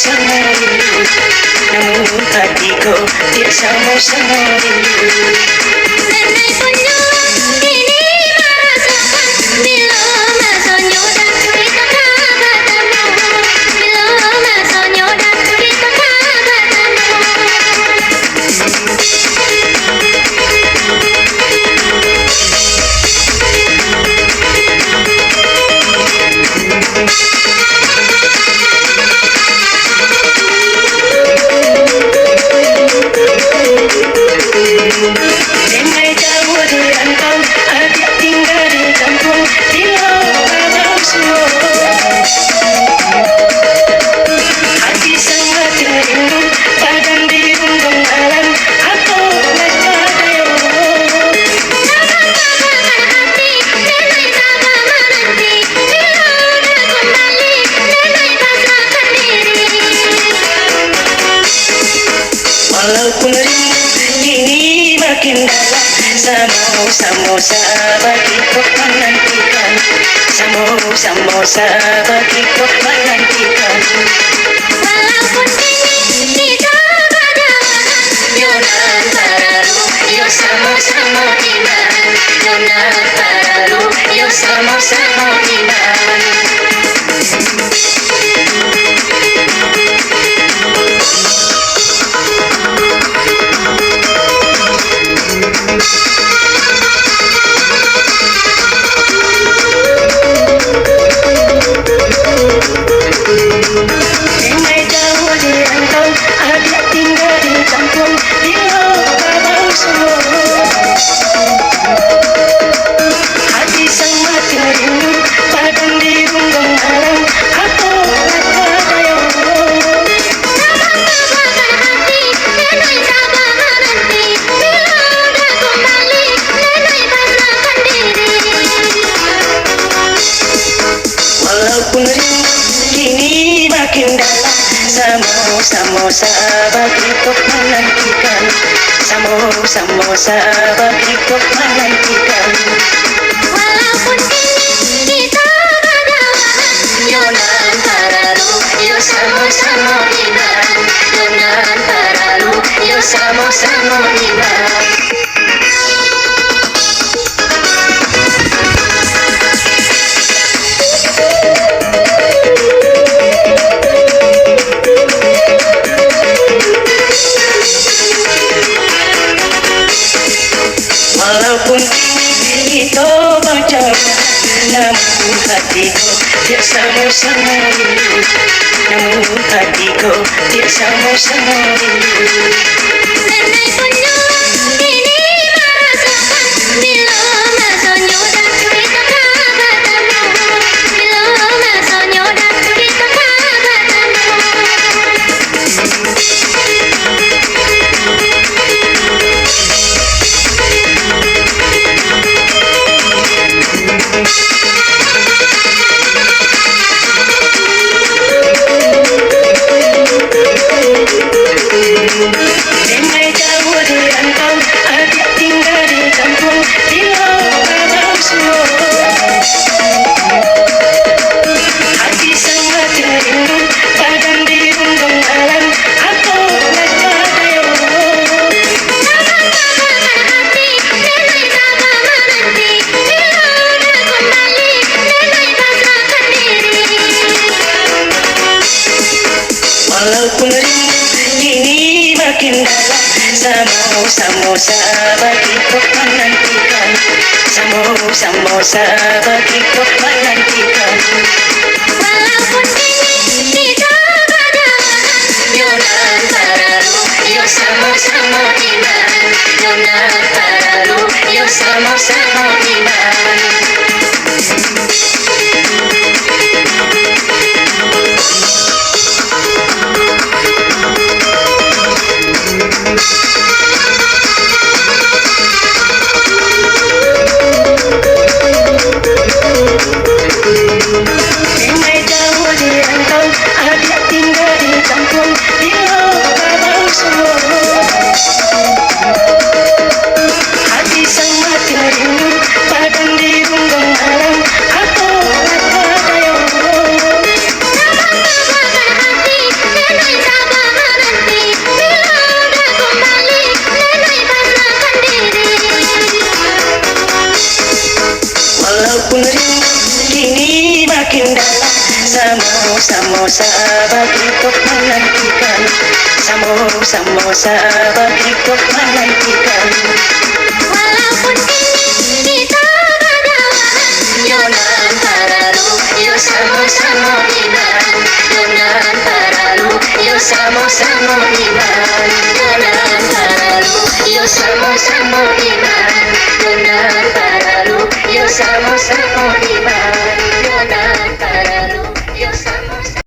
sama-sama rindu, namun hatiku tidak sama-sama rindu. Andai punya ini merasakan bila masanya dan kita bertemu, bila masanya dan kita bertemu. Dengai jauh di rantau, adik tinggal di kampung, di lorong semua. Hati sangat rindu, badan dirundung alam, aku nak kadayo. Sabar hati, nenai sabar menanti, bila udah kembali, nenai pasrahkan diri. Walaupun rindu kini makin dalam, sama-sama kita menantikan, sama-sama kita menantikan. Walaupun kini kita berjauhan, Yonan paralu, yo sama-sama iman. Yonan paralu, yo sama-sama iman. Dengai jauh di rantau, adik tinggal di kampung, di lorong semua. Hati sangat rindu, badan dirundung alam, aku nak kadayo. Sabar hati, nenai sabar menanti, bila udah kembali, nenai pasrahkan diri. Walaupun rindu kini makin dalam, sama-sama kita menantikan, sama-sama kita menantikan. Walaupun kini kita berjauhan, Yonan paralu, yo sama-sama iman. Yonan paralu, yo sama-sama iman. Walaupun kita berjauh, namun hatiku tidak sama-sama rindu, namun hatiku tidak sama-sama rindu. Andai punya ini merasakan bila masanya dan kita bertemu, bila masanya dan kita bertemu. Dengai jauh di rantau, adik tinggal di kampung, di lorong semua. Hati sangat rindu, badan dirundung alam, aku nak kadayo. Sabar hati, nenai sabar menanti, bila udah kembali, nenai pasrahkan diri. Walaupun rindu kini makin dalam, sama-sama kita menantikan, sama-sama kita menantikan. Walaupun kini kita berjauhan, Yonan paralu, yo sama-sama iman. Yonan paralu, yo sama-sama iman. Dengai jauh di rantau, adik tinggal di kampung, di lorong semua. Hati sangat rindu, badan dirundung alam, aku nak kadayo. Sabar hati, nenai samosa begitu menantikan, samosa begitu menantikan. Walaupun kini kita berjauhan, Yonan Paralu, yo sama-sama kita. Yonan Paralu, yo sama-sama